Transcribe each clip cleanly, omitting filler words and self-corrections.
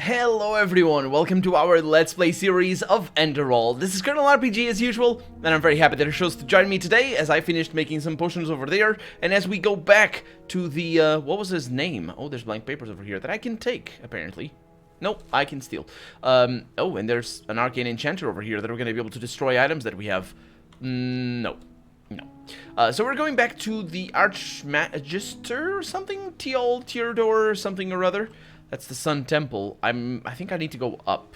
Hello everyone, welcome to our Let's Play series of Enderal. This is Colonel RPG as usual, and I'm very happy that you chose to join me today as I finished making some potions over there, and as we go back to the, what was his name? Oh, there's blank papers over here that I can take, apparently. Nope, I can steal. Oh, and there's an arcane enchanter over here that we're going to be able to destroy items that we have. No. So we're going back to the Archmagister or something? Theodore or something or other. That's the Sun Temple. I think I need to go up.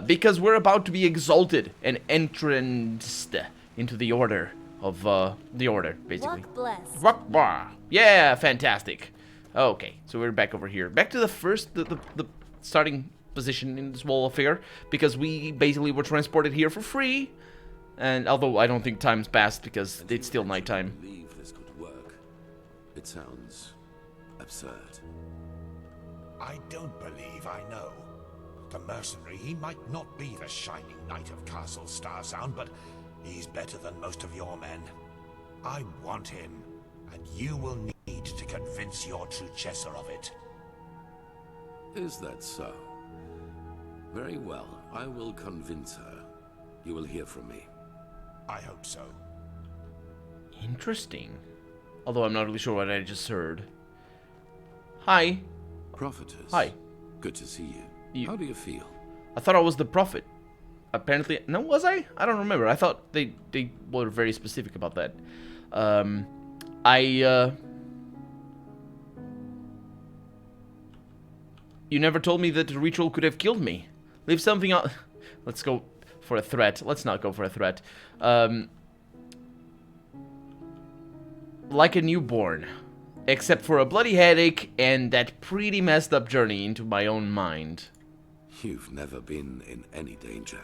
Because we're about to be exalted and entranced into the order of, the order, basically. Luck blessed. Yeah, fantastic. Okay, so we're back over here. Back to the first, the starting position in this whole affair. Because we basically were transported here for free. And although I don't think time's passed because it's still nighttime. Believe this could work. It sounds absurd. I don't believe I know. The mercenary, he might not be the shining knight of Castle Starsound, but he's better than most of your men. I want him, and you will need to convince your true Chesser of it. Is that so? Very well. I will convince her. You will hear from me. I hope so. Interesting. Although I'm not really sure what I just heard. Hi. Prophetess. Hi. Good to see you. How do you feel? I thought I was the prophet. Apparently, no, was I? I don't remember. I thought they were very specific about that. You never told me that the ritual could have killed me. Leave something on. Let's go for a threat. Let's not go for a threat. Like a newborn. Except for a bloody headache and that pretty messed up journey into my own mind. You've never been in any danger.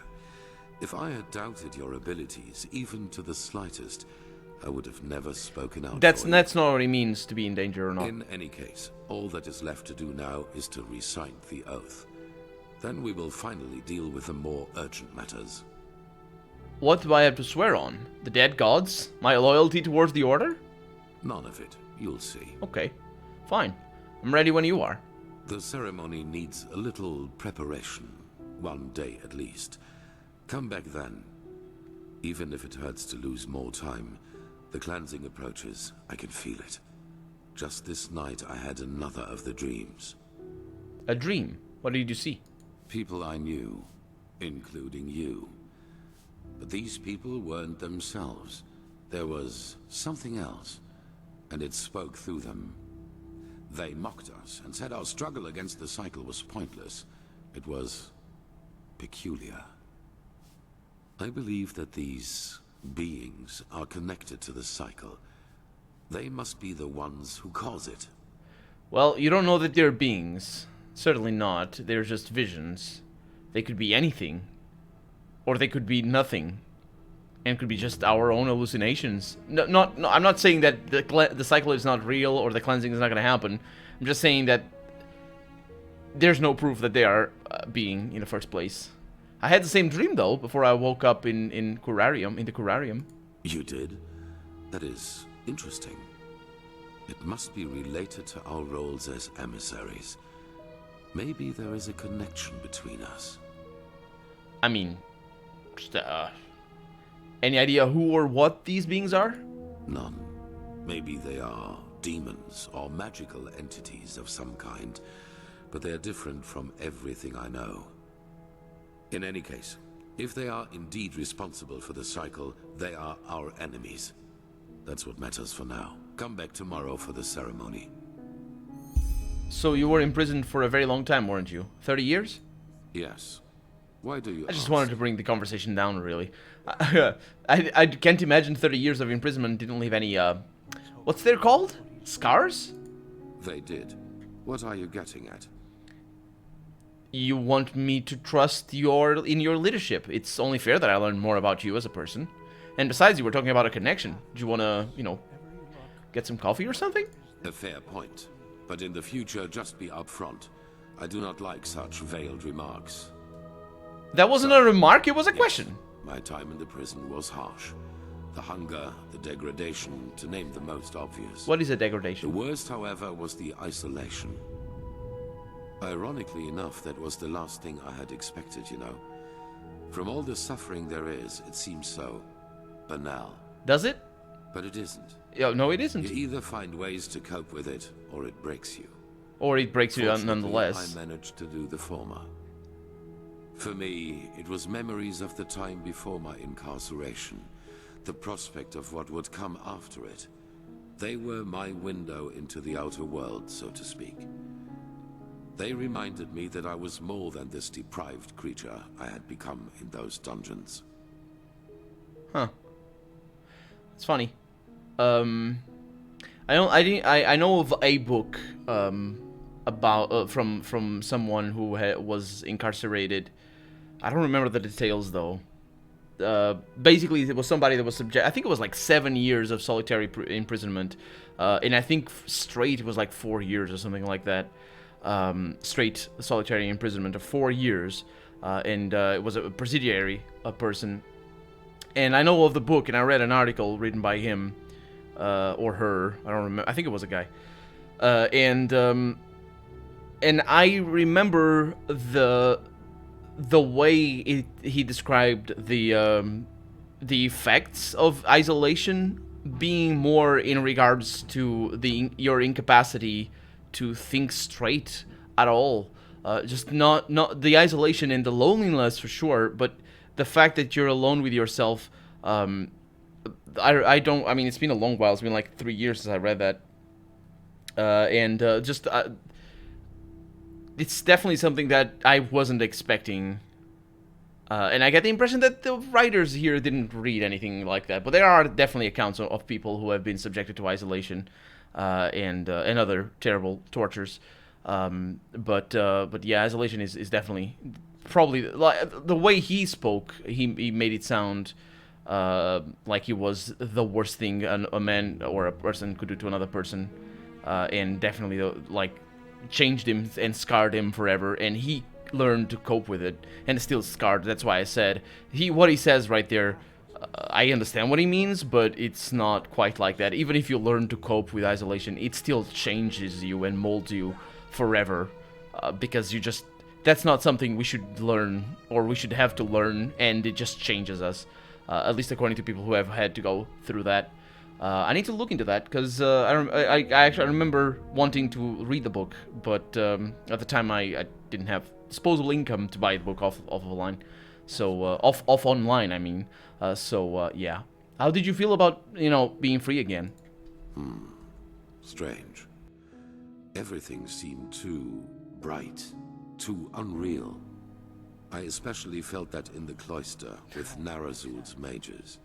If I had doubted your abilities, even to the slightest, I would have never spoken out. That's not what it means to be in danger or not. In any case, all that is left to do now is to recite the oath. Then we will finally deal with the more urgent matters. What do I have to swear on? The dead gods? My loyalty towards the Order? None of it. You'll see. Okay, fine. I'm ready when you are. The ceremony needs a little preparation. 1 day at least. Come back then. Even if it hurts to lose more time, the cleansing approaches. I can feel it. Just this night I had another of the dreams. A dream? What did you see? People I knew, including you. But these people weren't themselves. There was something else. And it spoke through them. They mocked us and said our struggle against the cycle was pointless. It was peculiar. I believe that these beings are connected to the cycle. They must be the ones who cause it. Well, you don't know that they're beings. Certainly not. They're just visions. They could be anything. Or they could be nothing. And could be just our own hallucinations. No, I'm not saying that the cycle is not real or the cleansing is not going to happen. I'm just saying that there's no proof that they are being in the first place. I had the same dream though before I woke up in the Curarium. You did? That is interesting. It must be related to our roles as emissaries. Maybe there is a connection between us. I mean, just, any idea who or what these beings are? None. Maybe they are demons or magical entities of some kind, but they are different from everything I know. In any case, if they are indeed responsible for the cycle, they are our enemies. That's what matters for now. Come back tomorrow for the ceremony. So you were imprisoned for a very long time, weren't you? 30 years? Yes. Why do you I just ask? wanted to bring the conversation down, really. I can't imagine 30 years of imprisonment didn't leave any, what's they're called? Scars? They did. What are you getting at? You want me to trust in your leadership. It's only fair that I learn more about you as a person. And besides, you were talking about a connection. Do you want to, get some coffee or something? A fair point. But in the future, just be upfront. I do not like such veiled remarks. That wasn't a remark, it was a question. My time in the prison was harsh. The hunger, the degradation, to name the most obvious. What is a The degradation? worst, however, was the isolation. Ironically enough, that was the last thing I had expected, you know. From all the suffering there is, it seems so banal. Does it? But it isn't. Yeah, no, it isn't. You either find ways to cope with it, or it breaks you. Or it breaks you Fortunately, nonetheless. I managed to do the former. For me, it was memories of the time before my incarceration, the prospect of what would come after it. They were my window into the outer world, so to speak. They reminded me that I was more than this deprived creature I had become in those dungeons. Huh. It's funny. I know of a book about from someone who was incarcerated. I don't remember the details though. Basically, it was somebody that was subject. I think it was like 7 years of solitary imprisonment, and I think straight it was like 4 years or something like that. Straight solitary imprisonment of 4 years, and it was a presidiary, a person. And I know of the book, and I read an article written by him or her. I don't remember. I think it was a guy. And I remember the way he described the effects of isolation being more in regards to your incapacity to think straight at all. Just not the isolation and the loneliness for sure, but the fact that you're alone with yourself. I mean, it's been a long while. It's been like 3 years since I read that. It's definitely something that I wasn't expecting. And I get the impression that the writers here didn't read anything like that. But there are definitely accounts of people who have been subjected to isolation and other terrible tortures. But yeah, isolation is definitely probably like the way he spoke. He made it sound like it was the worst thing a man or a person could do to another person, and definitely like changed him and scarred him forever. And he learned to cope with it, and it's still scarred. That's why I said what he says right there. I understand what he means, but it's not quite like that. Even if you learn to cope with isolation, it still changes you and molds you forever, because that's not something we should learn or we should have to learn, and it just changes us, at least according to people who have had to go through that. I need to look into that, because I actually remember wanting to read the book, but at the time I didn't have disposable income to buy the book off online. So off online, I mean. Yeah. How did you feel about being free again? Strange. Everything seemed too bright, too unreal. I especially felt that in the cloister with Narazul's mages.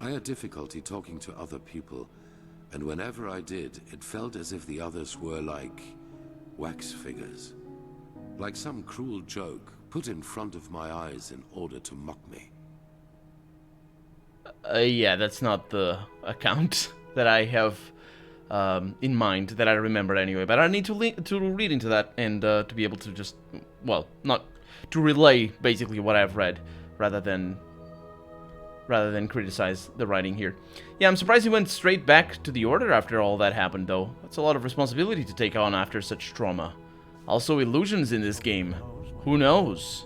I had difficulty talking to other people, and whenever I did, it felt as if the others were like wax figures. Like some cruel joke put in front of my eyes in order to mock me. Yeah, that's not the account that I have in mind, that I remember anyway. But I need to read into that and to be able to just, well, not to relay basically what I've read, rather than criticize the writing here. Yeah, I'm surprised he went straight back to the Order after all that happened, though. That's a lot of responsibility to take on after such trauma. Also, illusions in this game. Who knows?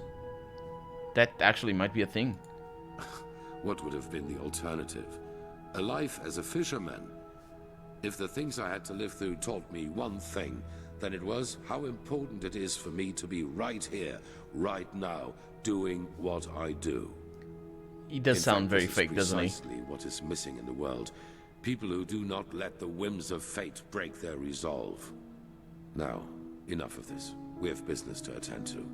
That actually might be a thing. What would have been the alternative? A life as a fisherman? If the things I had to live through taught me one thing, then it was how important it is for me to be right here, right now, doing what I do. He does sound very fake, doesn't he? Precisely what is missing in the world. People who do not let the whims of fate break their resolve. Now, enough of this. We have business to attend to.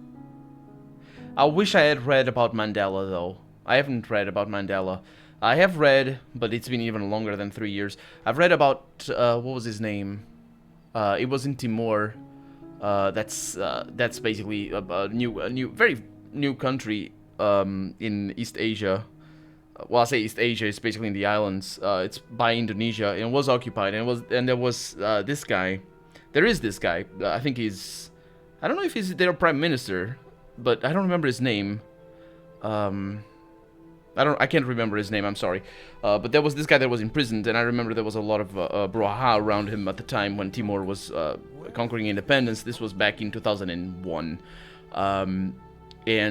I wish I had read about Mandela, though. I haven't read about Mandela. I have read, but it's been even longer than 3 years. I've read about, what was his name? It was in Timor. That's basically a very new country in East Asia. Well, I say East Asia, it's basically in the islands. It's by Indonesia, and it was occupied. And there was this guy. There is this guy. I think I don't know if he's their prime minister, but I don't remember his name. I can't remember his name, I'm sorry. But there was this guy that was imprisoned, and I remember there was a lot of brouhaha around him at the time when Timor was conquering independence. This was back in 2001. He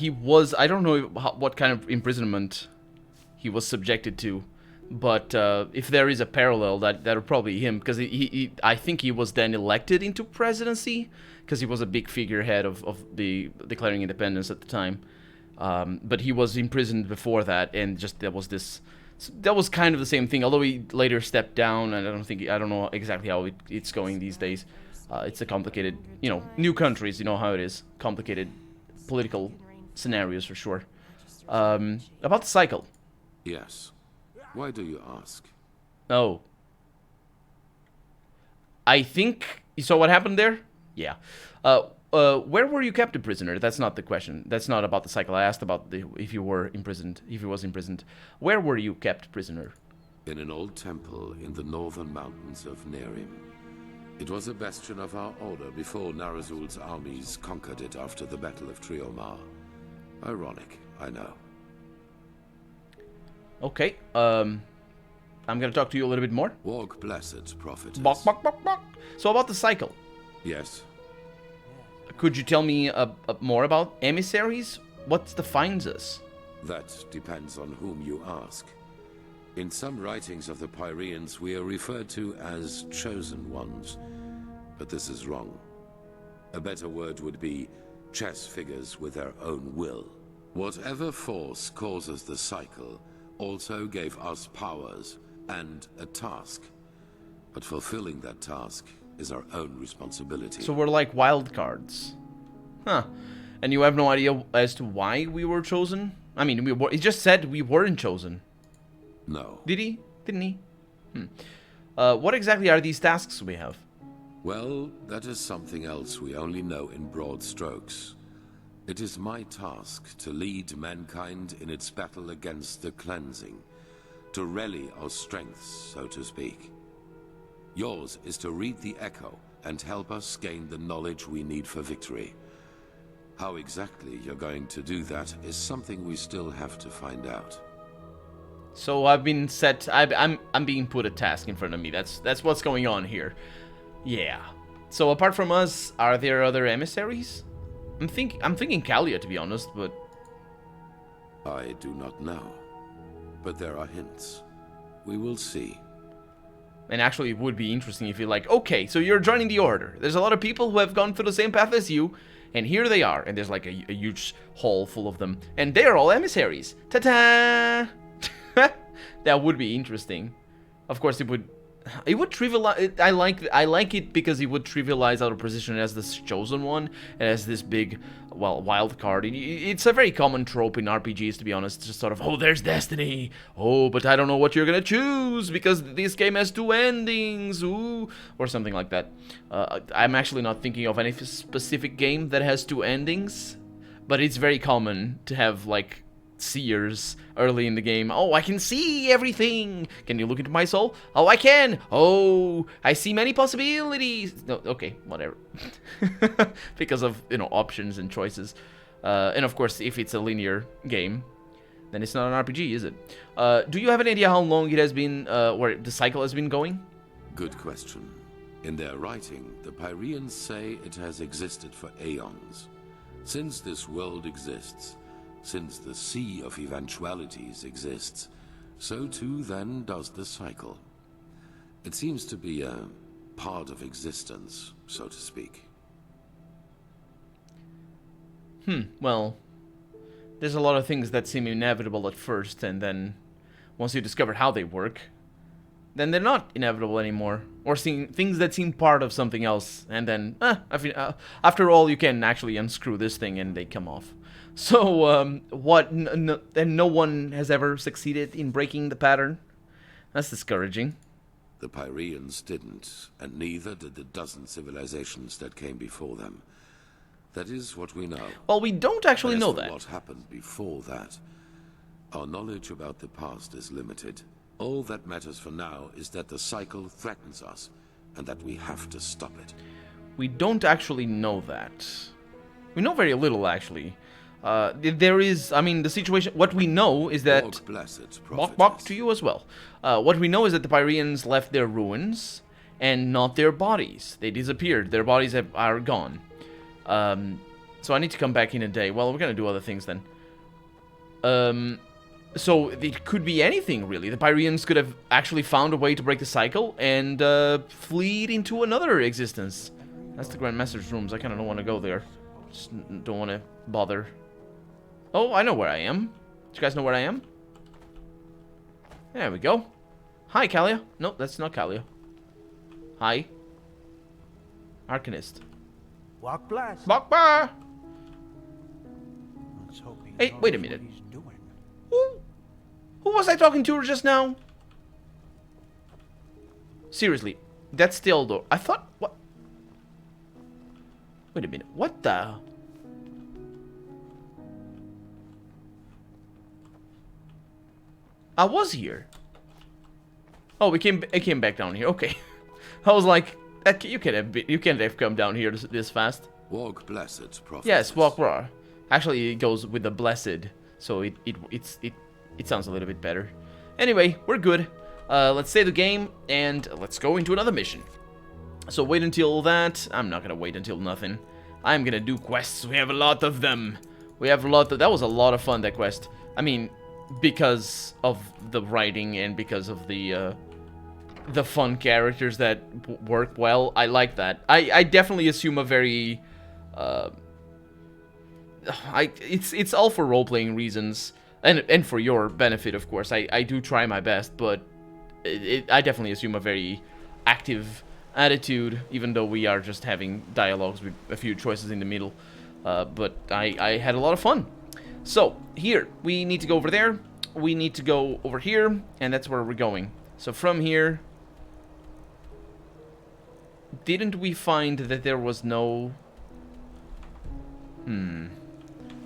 was, I don't know what kind of imprisonment he was subjected to, but if there is a parallel, that would probably be him, because I think he was then elected into presidency, because he was a big figurehead of the declaring independence at the time. But he was imprisoned before that, and just that was kind of the same thing, although he later stepped down, and I don't know exactly how it's going these days. It's a complicated, new countries, you know how it is, complicated political scenarios for sure. About the cycle. Yes. Why do you ask? Oh. I think you saw what happened there? Yeah. Where were you kept a prisoner? That's not the question. That's not about the cycle. I asked about if you were imprisoned, if he was imprisoned. Where were you kept prisoner? In an old temple in the northern mountains of Nerim. It was a bastion of our order before Narazul's armies conquered it after the Battle of Triomar. Ironic, I know. Okay, I'm gonna talk to you a little bit more. Walk blessed, prophetess. Bok, bok, bok, bok. So about the cycle. Yes. Could you tell me more about emissaries? What defines us? That depends on whom you ask. In some writings of the Pyreans, we are referred to as chosen ones, but this is wrong. A better word would be chess figures with their own will. Whatever force causes the cycle also gave us powers and a task, but fulfilling that task is our own responsibility. So we're like wild cards. Huh. And you have no idea as to why we were chosen? I mean, he just said we weren't chosen. No. Did he? Didn't he? What exactly are these tasks we have? Well, that is something else we only know in broad strokes. It is my task to lead mankind in its battle against the cleansing, to rally our strengths, so to speak. Yours is to read the Echo and help us gain the knowledge we need for victory. How exactly you're going to do that is something we still have to find out. So I've been set. I'm being put a task in front of me. That's what's going on here. Yeah. So apart from us, are there other emissaries? I'm thinking Kalia, to be honest, but I do not know. But there are hints. We will see. And actually, it would be interesting if you're like, okay, so you're joining the Order. There's a lot of people who have gone through the same path as you, and here they are. And there's like a huge hall full of them, and they're all emissaries. Ta-ta! That would be interesting. Of course, it would trivialize. I like it because it would trivialize our position as this chosen one and as this big, well, wild card. It's a very common trope in RPGs, to be honest. Just sort of, oh, there's destiny. Oh, but I don't know what you're gonna choose because this game has 2 endings. Ooh, or something like that. I'm actually not thinking of any specific game that has 2 endings, but it's very common to have like seers early in the game. Oh, I can see everything. Can you look into my soul? Oh, I can. Oh, I see many possibilities. No, okay, whatever. Because of, options and choices. And of course, if it's a linear game, then it's not an RPG, is it? Do you have any idea how long it has been, where the cycle has been going? Good question. In their writing, the Pyreans say it has existed for aeons. Since this world exists, since the Sea of Eventualities exists, so too then does the cycle. It seems to be a part of existence, so to speak. Well, there's a lot of things that seem inevitable at first, and then once you discover how they work, then they're not inevitable anymore. Or things that seem part of something else, and then, after all, you can actually unscrew this thing and they come off. So, what? And no one has ever succeeded in breaking the pattern? That's discouraging. The Pyreans didn't, and neither did the dozen civilizations that came before them. That is what we know. Well, we don't actually know that. What happened before that? Our knowledge about the past is limited. All that matters for now is that the cycle threatens us, and that we have to stop it. We don't actually know that. We know very little, actually. There is, I mean, the situation, what we know is that... Lord bless its Bok prophetess. to you as well. What we know is that the Pyreans left their ruins and not their bodies. They disappeared. Their bodies are gone. So I need to come back in a day. Well, we're gonna do other things then. So it could be anything, really. The Pyreans could have actually found a way to break the cycle and fleed into another existence. That's the Grand Master's rooms. I kind of don't want to go there. Just don't want to bother. Oh, I know where I am. Do you guys know where I am? There we go. Hi, Kalia. No, that's not Kalia. Hi. Arcanist. Walk blast. Bakba! Let's hope he Hey, knows wait a what minute. he's doing. Who was I talking to just now? Seriously, that's Theodore. I thought, what? Wait a minute, what the? I was here. Oh, it came back down here. Okay, I was like, you can't have come down here this fast. Walk bless its prophetess. Yes, walk raw. Actually, it goes with the blessed, so it sounds a little bit better. Anyway, we're good. Let's save the game and let's go into another mission. So wait until that. I'm not gonna wait until nothing. I'm gonna do quests. We have a lot of them. That was a lot of fun, that quest. I mean, because of the writing and because of the fun characters that work well. I like that. I definitely assume a very it's all for role-playing reasons and for your benefit, of course. I do try my best, but I definitely assume a very active attitude, even though we are just having dialogues with a few choices in the middle. But I had a lot of fun. So here we need to go over there, we need to go over here, and that's where we're going. So from here, didn't we find that there was no...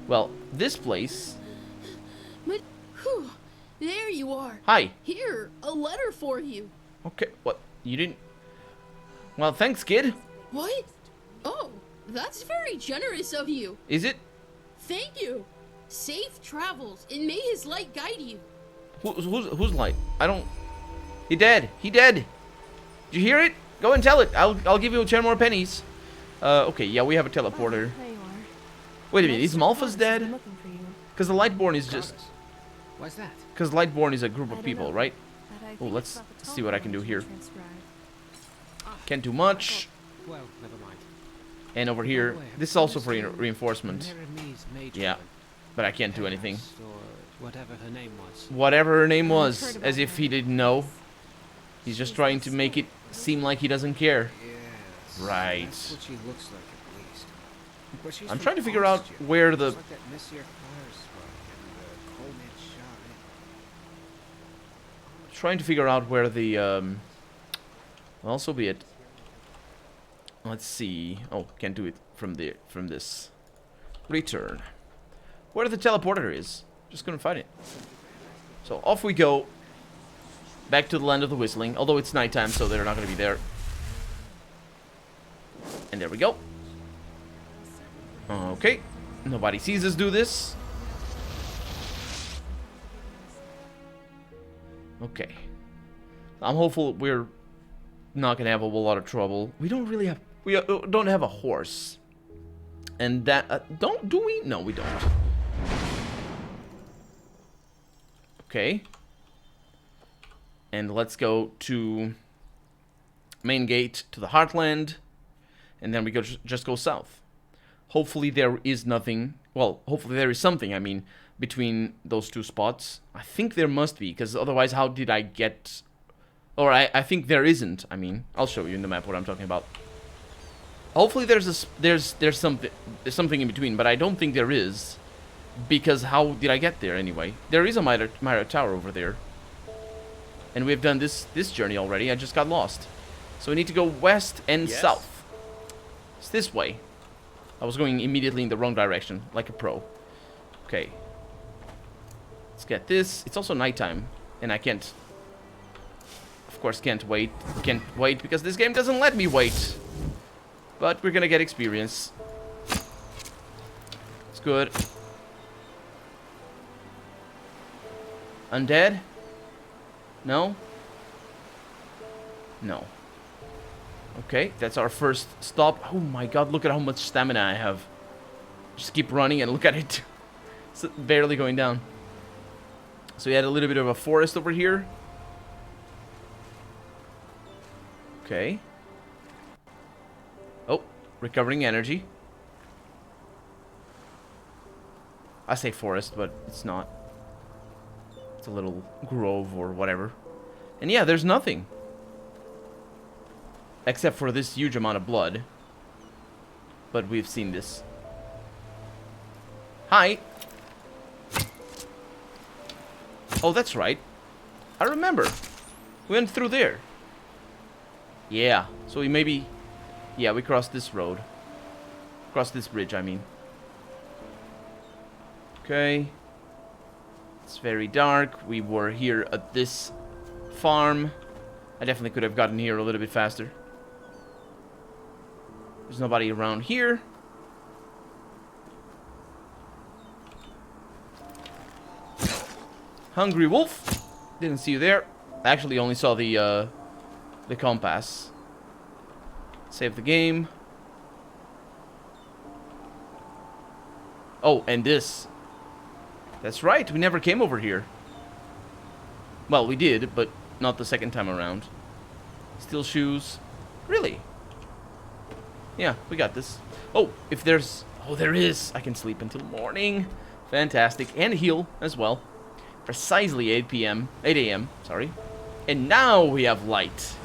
Well, this place... But, whew, there you are. Hi. Here, a letter for you. Okay, what? You didn't... Well, thanks, kid. What? Oh, that's very generous of you. Is it? Thank you. Safe travels, and may his light guide you. Who's light? I don't... He dead. He dead. Did you hear it? Go and tell it. I'll give you 10 more pennies. Okay, yeah, we have a teleporter. There you are. Wait a minute, is Malphus dead? I'm looking for you. Because the Lightborn is just... Why's that? Because Lightborn is a group I of don't people, know, right? but I Oh, think let's I saw the see what I can do here. transcribed. Can't do much. Well, never mind. And over here, this is also for reinforcement. Nereme's maid Yeah, woman, but I can't do anything. or whatever her name was. Whatever her name I've was, heard as about if her. he didn't know. He's just trying to make it seem like he doesn't care. Yes. Right. That's what she looks like, at least. But she's I'm from trying to figure out Austria. where the... Just like that Monsieur Farsberg and Colnet Charlotte. Trying to figure out where the... Well, so be it. Let's see. Oh, can't do it from this. Return. Where the teleporter is. Just couldn't find it. So off we go. Back to the land of the whistling. Although it's nighttime, so they're not going to be there. And there we go. Okay. Nobody sees us do this. Okay. I'm hopeful we're not going to have a whole lot of trouble. We don't really have... We don't have a horse. And that... do we? No, we don't. Okay. And let's go to main gate to the Heartland. And then we just go south. Hopefully there is nothing... Well, hopefully there is something, I mean, between those two spots. I think there must be, because otherwise how did I get... Or I think there isn't. I mean, I'll show you in the map what I'm talking about. Hopefully there's something in between, but I don't think there is. Because how did I get there anyway? There is a Myra Tower over there. And we've done this journey already. I just got lost. So we need to go west and south. It's this way. I was going immediately in the wrong direction, like a pro. Okay. Let's get this. It's also nighttime, and I can't... Of course, can't wait. Can't wait, because this game doesn't let me wait. But we're gonna get experience. It's good. Undead? No? No. Okay, that's our first stop. Oh my god, look at how much stamina I have. Just keep running and look at it. It's barely going down. So we had a little bit of a forest over here. Okay. Oh, recovering energy. I say forest, but it's not. It's a little grove or whatever. And yeah, there's nothing. Except for this huge amount of blood. But we've seen this. Hi. Oh, that's right. I remember. We went through there. Yeah. So we maybe... Yeah, we crossed this road. Crossed this bridge, I mean. Okay. It's very dark. We were here at this farm. I definitely could have gotten here a little bit faster. There's nobody around here. Hungry wolf. Didn't see you there. I actually only saw the compass. Save the game. Oh, and this. That's right. We never came over here. Well, we did, but not the second time around. Steel shoes. Really? Yeah, we got this. Oh, if there's... Oh, there is. I can sleep until morning. Fantastic. And heal as well. Precisely 8 p.m. 8 a.m. Sorry. And now we have light.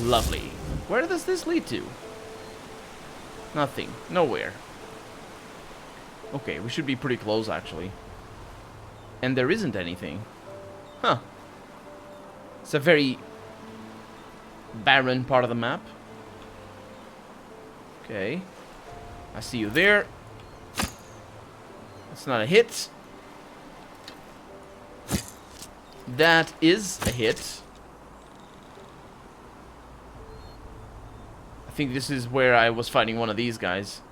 Lovely. Where does this lead to? Nothing. Nowhere. Okay, we should be pretty close, actually. And there isn't anything. Huh. It's a very barren part of the map. Okay. I see you there. That's not a hit. That is a hit. I think this is where I was fighting one of these guys.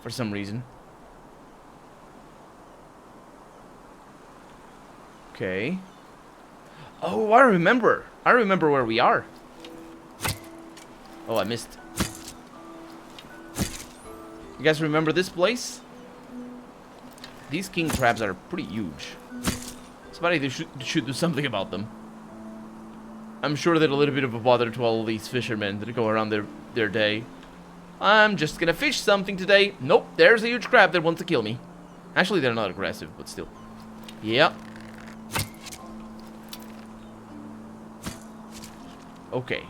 For some reason. Okay. Oh, I remember. I remember where we are. Oh, I missed. You guys remember this place? These king crabs are pretty huge. Somebody should do something about them. I'm sure they're a little bit of a bother to all these fishermen that go around their day. I'm just gonna fish something today. Nope, there's a huge crab that wants to kill me. Actually, they're not aggressive, but still. Yep. Okay.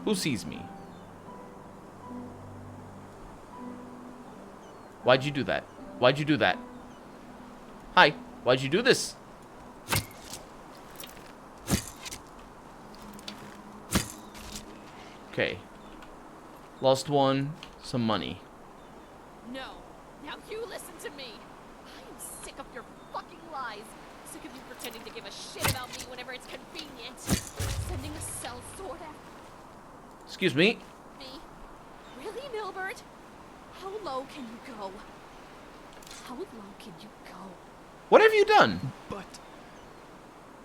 Who sees me? Why'd you do that? Why'd you do that? Hi. Why'd you do this? Okay. Lost one. Some money. No. Now you listen to me. I am sick of your fucking lies. Sick of you pretending to give a shit about me whenever it's convenient. Sending a cell sword after Excuse me. me. Really, Milbert? How low can you go? How low can you go? What have you done? But...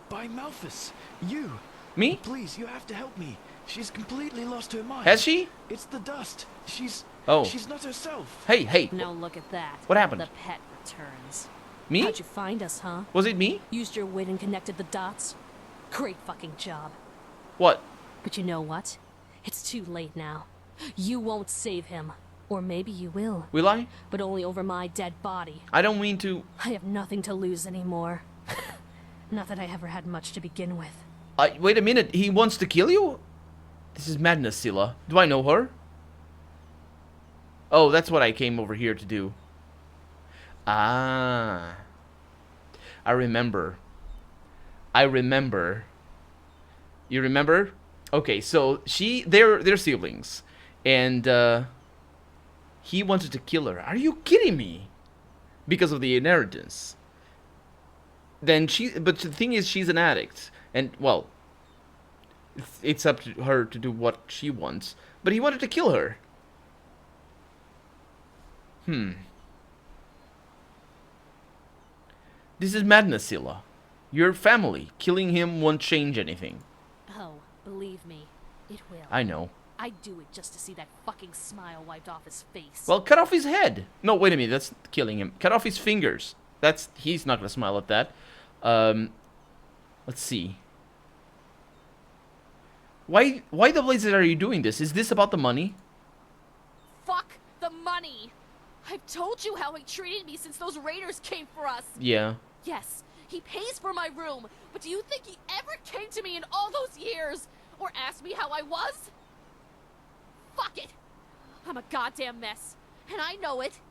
By Malthus, you. Me? Please, you have to help me. She's completely lost her mind. Has she? It's the dust. She's... Oh. She's not herself. Hey, hey. Now look at that. What happened? The pet returns. Me? How'd you find us, huh? Was it me? Used your wit and connected the dots? Great fucking job. What? But you know what? It's too late now. You won't save him. Or maybe you will. Will I? But only over my dead body. I don't mean to... I have nothing to lose anymore. Not that I ever had much to begin with. Wait a minute. He wants to kill you? This is madness, Scylla. Do I know her? Oh, that's what I came over here to do. Ah. I remember. I remember. You remember? Okay, so they're siblings. And, he wanted to kill her. Are you kidding me? Because of the inheritance. But the thing is, she's an addict. And, well, it's up to her to do what she wants. But he wanted to kill her. This is madness, Scylla. Your family. Killing him won't change anything. Oh, believe me, it will. I know. I'd do it just to see that fucking smile wiped off his face. Well, cut off his head. No, wait a minute. That's killing him. Cut off his fingers. He's not gonna smile at that. Let's see. Why the blazes are you doing this? Is this about the money? Fuck the money! I've told you how he treated me since those raiders came for us. Yeah. Yes, he pays for my room, but do you think he ever came to me in all those years? Or asked me how I was? Fuck it! I'm a goddamn mess, and I know it.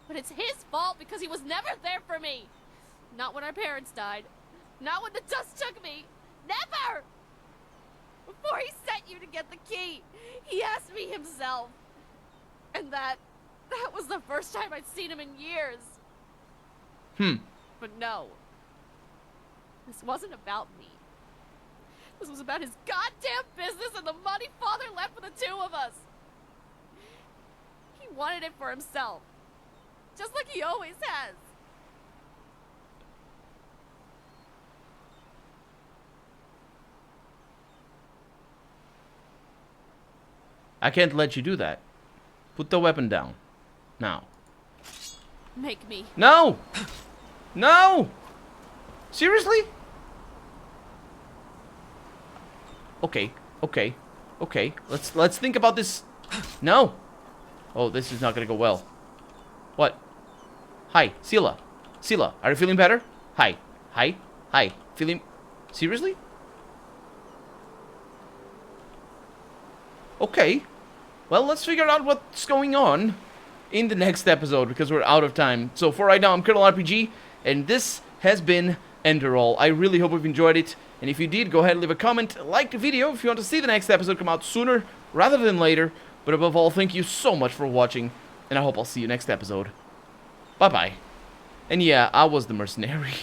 But it's his fault because he was never there for me. Not when our parents died. Not when the dust took me. Never! Before he sent you to get the key, he asked me himself. And that was the first time I'd seen him in years. But no. This wasn't about me. This was about his goddamn business and the money Father left for the two of us. He wanted it for himself. Just like he always has. I can't let you do that. Put the weapon down. Now. Make me. No! No! Seriously? Okay. Let's think about this. No! Oh, this is not gonna go well. What? Hi, Scylla. Scylla, are you feeling better? Hi. Feeling... Seriously? Okay. Well, let's figure out what's going on in the next episode, because we're out of time. So for right now, I'm Colonel RPG, and this has been Enderal. I really hope you've enjoyed it, and if you did, go ahead and leave a comment, like the video if you want to see the next episode come out sooner rather than later. But above all, thank you so much for watching, and I hope I'll see you next episode. Bye-bye. And yeah, I was the mercenary.